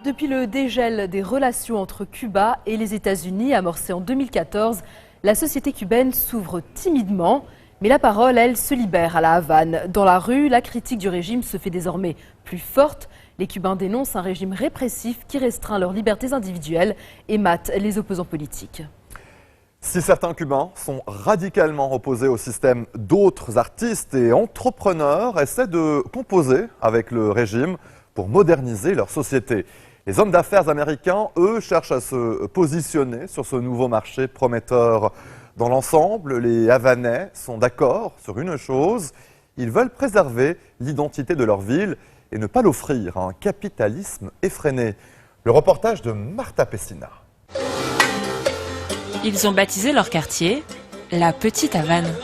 Depuis le dégel des relations entre Cuba et les États-Unis, amorcé en 2014, la société cubaine s'ouvre timidement. Mais la parole, elle, se libère à La Havane. Dans la rue, la critique du régime se fait désormais plus forte. Les Cubains dénoncent un régime répressif qui restreint leurs libertés individuelles et mate les opposants politiques. Si certains Cubains sont radicalement opposés au système, d'autres artistes et entrepreneurs essaient de composer avec le régime pour moderniser leur société. Les hommes d'affaires américains, eux, cherchent à se positionner sur ce nouveau marché prometteur. Dans l'ensemble, les Havanais sont d'accord sur une chose, ils veulent préserver l'identité de leur ville et ne pas l'offrir à un capitalisme effréné. Le reportage de Martha Pessina. Ils ont baptisé leur quartier la Petite Havane.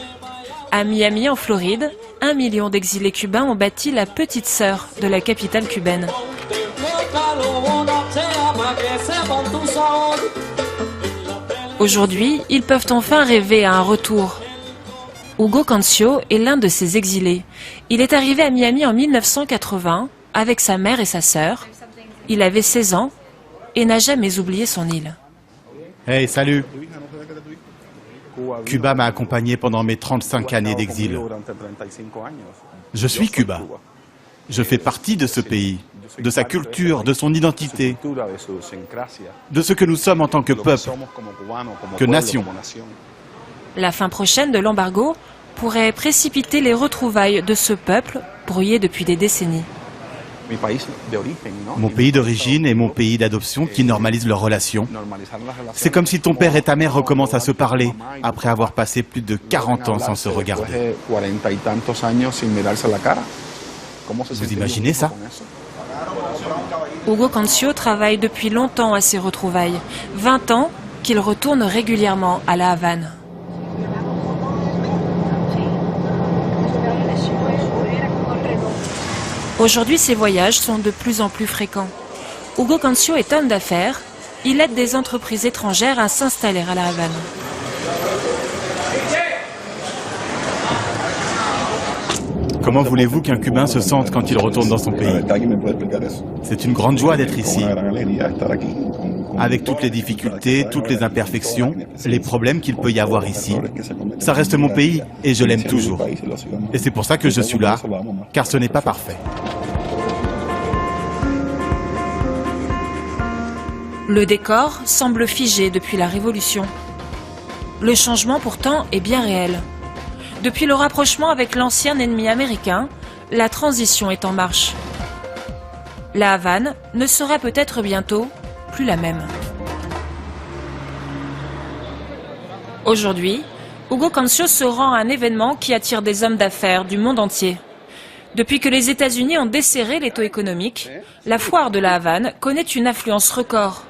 À Miami, en Floride, 1 million d'exilés cubains ont bâti la petite sœur de la capitale cubaine. Aujourd'hui, ils peuvent enfin rêver à un retour. Hugo Cancio est l'un de ces exilés. Il est arrivé à Miami en 1980 avec sa mère et sa sœur. Il avait 16 ans et n'a jamais oublié son île. Hey, salut! Cuba m'a accompagné pendant mes 35 années d'exil. Je suis Cuba. Je fais partie de ce pays, de sa culture, de son identité, de ce que nous sommes en tant que peuple, que nation. La fin prochaine de l'embargo pourrait précipiter les retrouvailles de ce peuple brouillé depuis des décennies. Mon pays d'origine et mon pays d'adoption qui normalisent leurs relations. C'est comme si ton père et ta mère recommencent à se parler après avoir passé plus de 40 ans sans se regarder. Vous imaginez ça? Hugo Cancio travaille depuis longtemps à ces retrouvailles. 20 ans qu'il retourne régulièrement à La Havane. Aujourd'hui, ces voyages sont de plus en plus fréquents. Hugo Cancio est homme d'affaires. Il aide des entreprises étrangères à s'installer à La Havane. Comment voulez-vous qu'un Cubain se sente quand il retourne dans son pays? C'est une grande joie d'être ici. Avec toutes les difficultés, toutes les imperfections, les problèmes qu'il peut y avoir ici, ça reste mon pays et je l'aime toujours. Et c'est pour ça que je suis là, car ce n'est pas parfait. Le décor semble figé depuis la Révolution. Le changement pourtant est bien réel. Depuis le rapprochement avec l'ancien ennemi américain, la transition est en marche. La Havane ne sera peut-être bientôt plus la même. Aujourd'hui, Hugo Cancio se rend à un événement qui attire des hommes d'affaires du monde entier. Depuis que les États-Unis ont desserré l'étau économique, la foire de La Havane connaît une affluence record.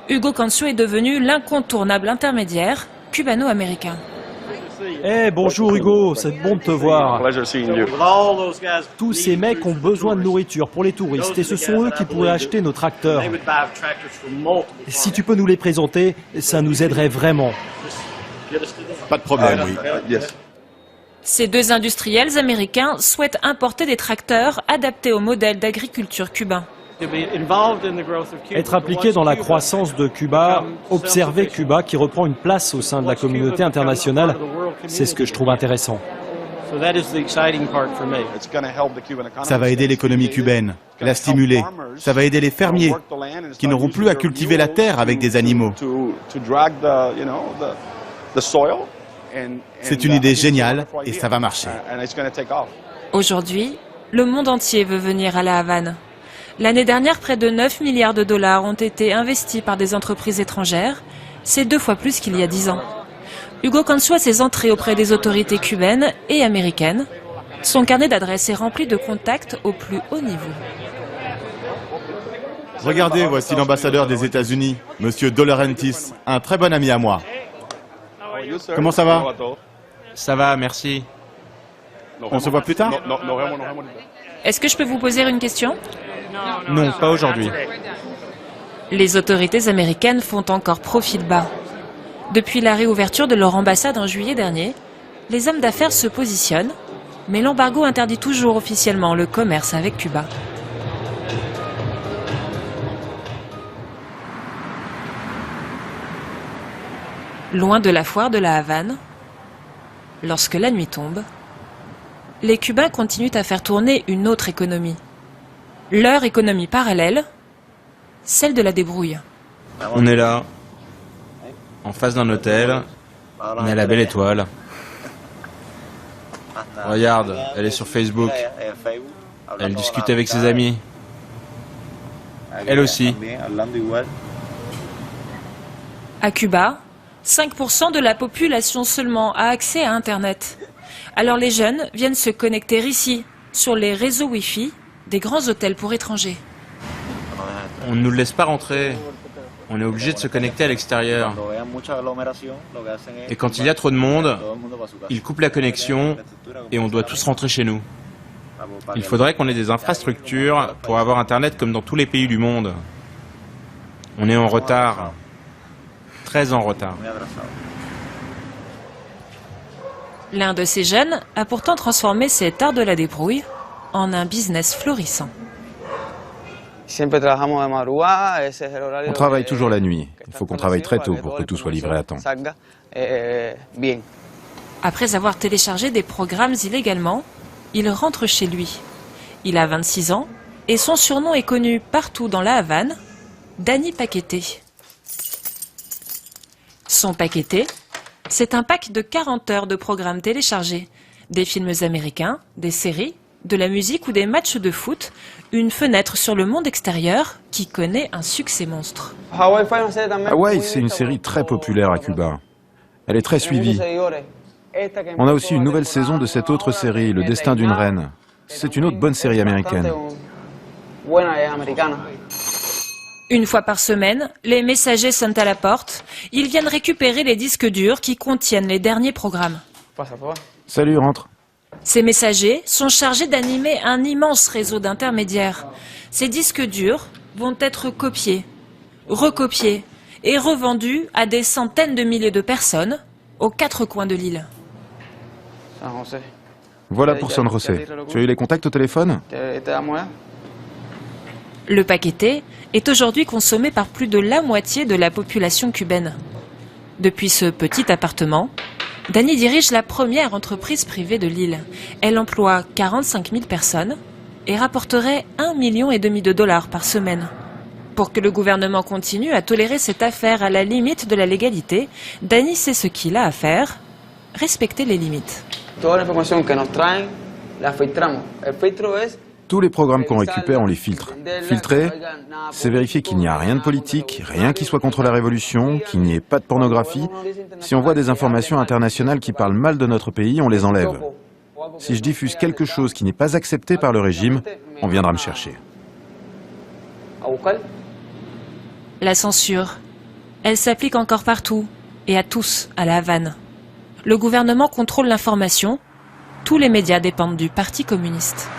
Hugo Cancio est devenu l'incontournable intermédiaire cubano-américain. Bonjour Hugo, c'est bon de te voir. Tous ces mecs ont besoin de nourriture pour les touristes et ce sont eux qui pourraient acheter nos tracteurs. Si tu peux nous les présenter, ça nous aiderait vraiment. Pas de problème, oui. Ces deux industriels américains souhaitent importer des tracteurs adaptés au modèle d'agriculture cubain. Être impliqué dans la croissance de Cuba, observer Cuba qui reprend une place au sein de la communauté internationale, c'est ce que je trouve intéressant. Ça va aider l'économie cubaine, la stimuler. Ça va aider les fermiers qui n'auront plus à cultiver la terre avec des animaux. C'est une idée géniale et ça va marcher. Aujourd'hui, le monde entier veut venir à La Havane. L'année dernière, près de 9 milliards de dollars ont été investis par des entreprises étrangères. C'est 2 fois plus qu'il y a 10 ans. Hugo Cancio a ses entrées auprès des autorités cubaines et américaines. Son carnet d'adresses est rempli de contacts au plus haut niveau. Regardez, voici l'ambassadeur des États-Unis, Monsieur De Laurentiis, un très bon ami à moi. Comment ça va? Ça va, merci. On se voit plus tard? Est-ce que je peux vous poser une question? Non, pas aujourd'hui. Les autorités américaines font encore profil bas. Depuis la réouverture de leur ambassade en juillet dernier, les hommes d'affaires se positionnent, mais l'embargo interdit toujours officiellement le commerce avec Cuba. Loin de la foire de la Havane, lorsque la nuit tombe, les Cubains continuent à faire tourner une autre économie. Leur économie parallèle, celle de la débrouille. On est là, en face d'un hôtel, on est à la Belle Étoile. Regarde, elle est sur Facebook. Elle discute avec ses amis. Elle aussi. À Cuba, 5% de la population seulement a accès à Internet. Alors les jeunes viennent se connecter ici, sur les réseaux Wi-Fi des grands hôtels pour étrangers. On ne nous laisse pas rentrer. On est obligé de se connecter à l'extérieur. Et quand il y a trop de monde, ils coupent la connexion et on doit tous rentrer chez nous. Il faudrait qu'on ait des infrastructures pour avoir Internet comme dans tous les pays du monde. On est en retard. Très en retard. L'un de ces jeunes a pourtant transformé cet art de la débrouille en un business florissant. On travaille toujours la nuit. Il faut qu'on travaille très tôt pour que tout soit livré à temps. Après avoir téléchargé des programmes illégalement, il rentre chez lui. Il a 26 ans et son surnom est connu partout dans la Havane, Dani Paquete. Son Paquete, c'est un pack de 40 heures de programmes téléchargés, des films américains, des séries, de la musique ou des matchs de foot, une fenêtre sur le monde extérieur qui connaît un succès monstre. Hawaii, c'est une série très populaire à Cuba. Elle est très suivie. On a aussi une nouvelle saison de cette autre série, Le Destin d'une reine. C'est une autre bonne série américaine. Une fois par semaine, les messagers sonnent à la porte. Ils viennent récupérer les disques durs qui contiennent les derniers programmes. Salut, rentre. Ces messagers sont chargés d'animer un immense réseau d'intermédiaires. Ces disques durs vont être copiés, recopiés et revendus à des centaines de milliers de personnes aux 4 coins de l'île. Voilà pour San José. Tu as eu les contacts au téléphone? Le paqueté est aujourd'hui consommé par plus de la moitié de la population cubaine. Depuis ce petit appartement, Dani dirige la première entreprise privée de l'île. Elle emploie 45 000 personnes et rapporterait 1,5 million de dollars par semaine. Pour que le gouvernement continue à tolérer cette affaire à la limite de la légalité, Dani sait ce qu'il a à faire, respecter les limites. Tous les programmes qu'on récupère, on les filtre. Filtrer, c'est vérifier qu'il n'y a rien de politique, rien qui soit contre la révolution, qu'il n'y ait pas de pornographie. Si on voit des informations internationales qui parlent mal de notre pays, on les enlève. Si je diffuse quelque chose qui n'est pas accepté par le régime, on viendra me chercher. La censure, elle s'applique encore partout et à tous à la Havane. Le gouvernement contrôle l'information. Tous les médias dépendent du Parti communiste.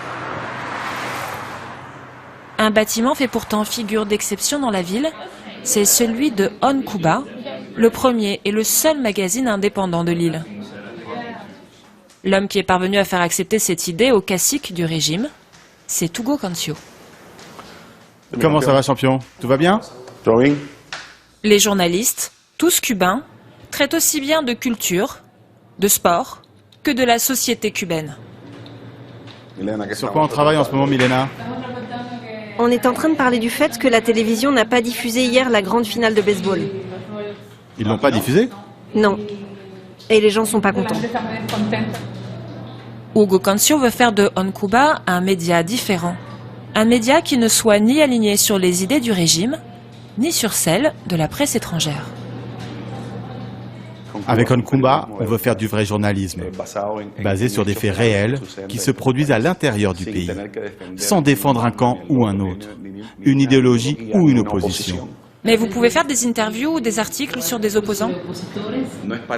Un bâtiment fait pourtant figure d'exception dans la ville. C'est celui de On Cuba, le premier et le seul magazine indépendant de l'île. L'homme qui est parvenu à faire accepter cette idée au cacique du régime, c'est Hugo Cancio. Comment ça va, champion? Tout va bien? Les journalistes, tous cubains, traitent aussi bien de culture, de sport, que de la société cubaine. Sur quoi on travaille en ce moment, Milena? On est en train de parler du fait que la télévision n'a pas diffusé hier la grande finale de baseball. Ils l'ont pas diffusé? Non. Et les gens sont pas contents. Hugo Cancio veut faire de On Cuba un média différent. Un média qui ne soit ni aligné sur les idées du régime, ni sur celles de la presse étrangère. Avec On Cuba, on veut faire du vrai journalisme, basé sur des faits réels qui se produisent à l'intérieur du pays, sans défendre un camp ou un autre, une idéologie ou une opposition. Mais vous pouvez faire des interviews ou des articles sur des opposants?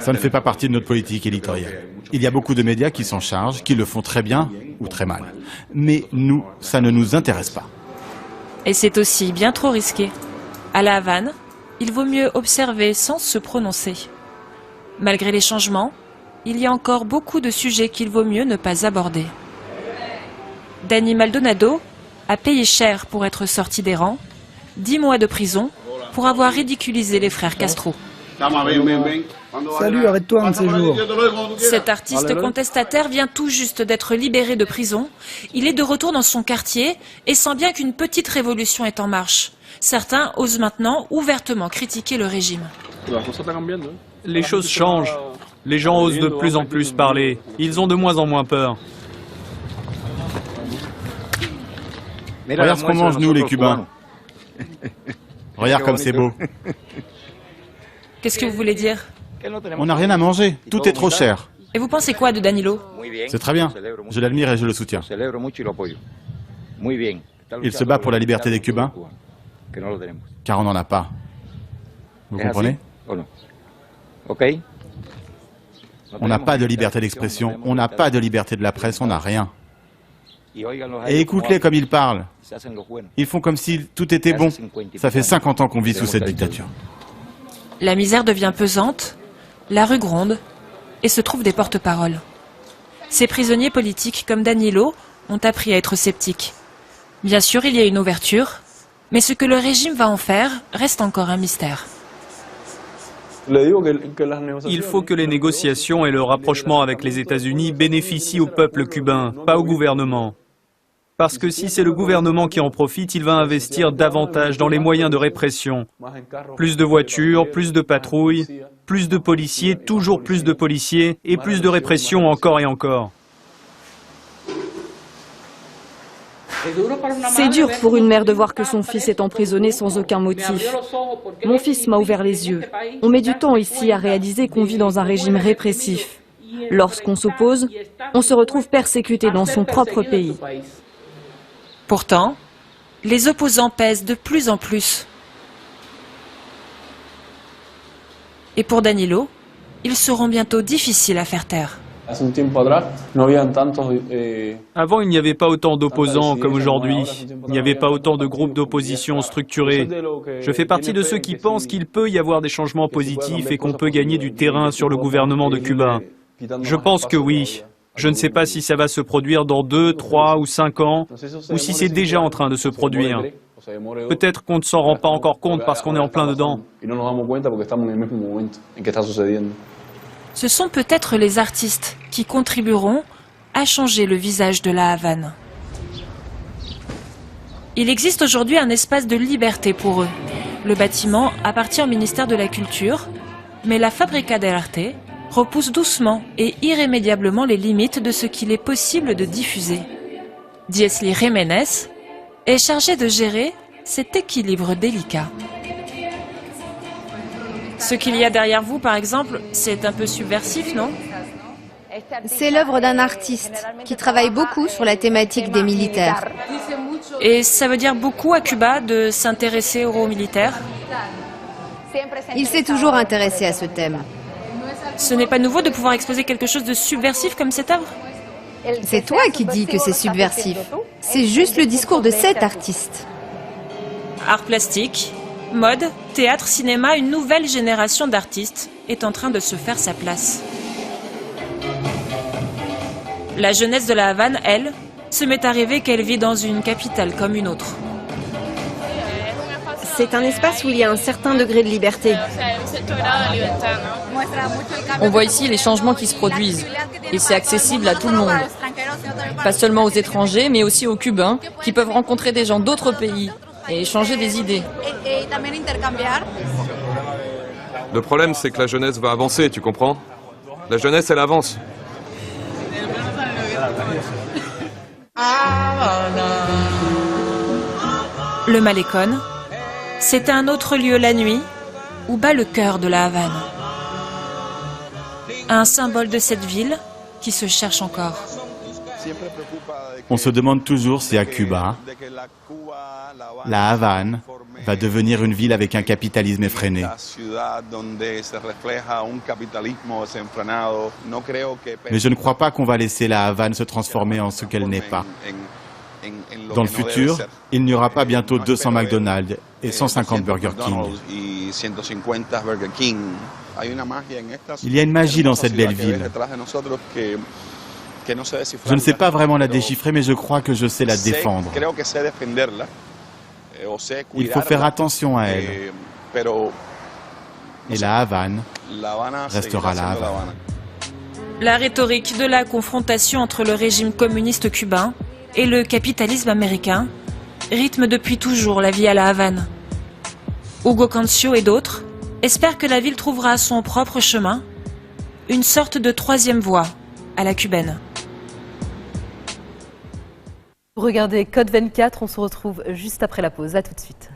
Ça ne fait pas partie de notre politique éditoriale. Il y a beaucoup de médias qui s'en chargent, qui le font très bien ou très mal. Mais nous, ça ne nous intéresse pas. Et c'est aussi bien trop risqué. À la Havane, il vaut mieux observer sans se prononcer. Malgré les changements, il y a encore beaucoup de sujets qu'il vaut mieux ne pas aborder. Dani Maldonado a payé cher pour être sorti des rangs, 10 mois de prison pour avoir ridiculisé les frères Castro. Salut, arrête-toi un de ces jours. Cet artiste contestataire vient tout juste d'être libéré de prison. Il est de retour dans son quartier et sent bien qu'une petite révolution est en marche. Certains osent maintenant ouvertement critiquer le régime. Les choses changent. Les gens osent de plus en plus parler. Ils ont de moins en moins peur. Regarde ce qu'on mange nous les Cubains. Regarde comme c'est beau. Qu'est-ce que vous voulez dire? On n'a rien à manger, tout est trop cher. Et vous pensez quoi de Danilo? C'est très bien, je l'admire et je le soutiens. Il se bat pour la liberté des Cubains, car on n'en a pas. Vous comprenez? On n'a pas de liberté d'expression, on n'a pas de liberté de la presse, on n'a rien. Et écoute-les comme ils parlent. Ils font comme si tout était bon. Ça fait 50 ans qu'on vit sous cette dictature. La misère devient pesante, la rue gronde, et se trouvent des porte-paroles. Ces prisonniers politiques comme Danilo ont appris à être sceptiques. Bien sûr, il y a une ouverture, mais ce que le régime va en faire reste encore un mystère. Il faut que les négociations et le rapprochement avec les États-Unis bénéficient au peuple cubain, pas au gouvernement. Parce que si c'est le gouvernement qui en profite, il va investir davantage dans les moyens de répression. Plus de voitures, plus de patrouilles, plus de policiers, toujours plus de policiers, et plus de répression encore et encore. C'est dur pour une mère de voir que son fils est emprisonné sans aucun motif. Mon fils m'a ouvert les yeux. On met du temps ici à réaliser qu'on vit dans un régime répressif. Lorsqu'on s'oppose, on se retrouve persécuté dans son propre pays. Pourtant, les opposants pèsent de plus en plus. Et pour Danilo, ils seront bientôt difficiles à faire taire. Avant, il n'y avait pas autant d'opposants comme aujourd'hui. Il n'y avait pas autant de groupes d'opposition structurés. Je fais partie de ceux qui pensent qu'il peut y avoir des changements positifs et qu'on peut gagner du terrain sur le gouvernement de Cuba. Je pense que oui. Je ne sais pas si ça va se produire dans 2, 3 ou 5 ans, ou si c'est déjà en train de se produire. Peut-être qu'on ne s'en rend pas encore compte parce qu'on est en plein dedans. Ce sont peut-être les artistes qui contribueront à changer le visage de la Havane. Il existe aujourd'hui un espace de liberté pour eux. Le bâtiment appartient au ministère de la Culture, mais la Fábrica del Arte repousse doucement et irrémédiablement les limites de ce qu'il est possible de diffuser. Diesly Jiménez est chargé de gérer cet équilibre délicat. Ce qu'il y a derrière vous, par exemple, c'est un peu subversif, non? C'est l'œuvre d'un artiste qui travaille beaucoup sur la thématique des militaires. Et ça veut dire beaucoup à Cuba de s'intéresser aux militaires? Il s'est toujours intéressé à ce thème. Ce n'est pas nouveau de pouvoir exposer quelque chose de subversif comme cette œuvre? C'est toi qui dis que c'est subversif. C'est juste le discours de cet artiste. Art plastique, mode, théâtre, cinéma, une nouvelle génération d'artistes est en train de se faire sa place. La jeunesse de la Havane, elle, se met à rêver qu'elle vit dans une capitale comme une autre. C'est un espace où il y a un certain degré de liberté. On voit ici les changements qui se produisent. Et c'est accessible à tout le monde. Pas seulement aux étrangers, mais aussi aux Cubains, qui peuvent rencontrer des gens d'autres pays et échanger des idées. Le problème, c'est que la jeunesse va avancer, tu comprends? La jeunesse, elle avance. Le Malecón, c'est un autre lieu la nuit où bat le cœur de la Havane. Un symbole de cette ville qui se cherche encore. On se demande toujours si à Cuba, la Havane va devenir une ville avec un capitalisme effréné. Mais je ne crois pas qu'on va laisser la Havane se transformer en ce qu'elle n'est pas. Dans le futur, il n'y aura pas bientôt 200 McDonald's et 150 Burger King. Il y a une magie dans cette belle ville. Je ne sais pas vraiment la déchiffrer, mais je crois que je sais la défendre. Il faut faire attention à elle. Et la Havane restera la Havane. La rhétorique de la confrontation entre le régime communiste cubain et le capitalisme américain rythme depuis toujours la vie à la Havane. Hugo Cancio et d'autres espèrent que la ville trouvera son propre chemin, une sorte de troisième voie à la cubaine. Regardez Code 24, on se retrouve juste après la pause. À tout de suite.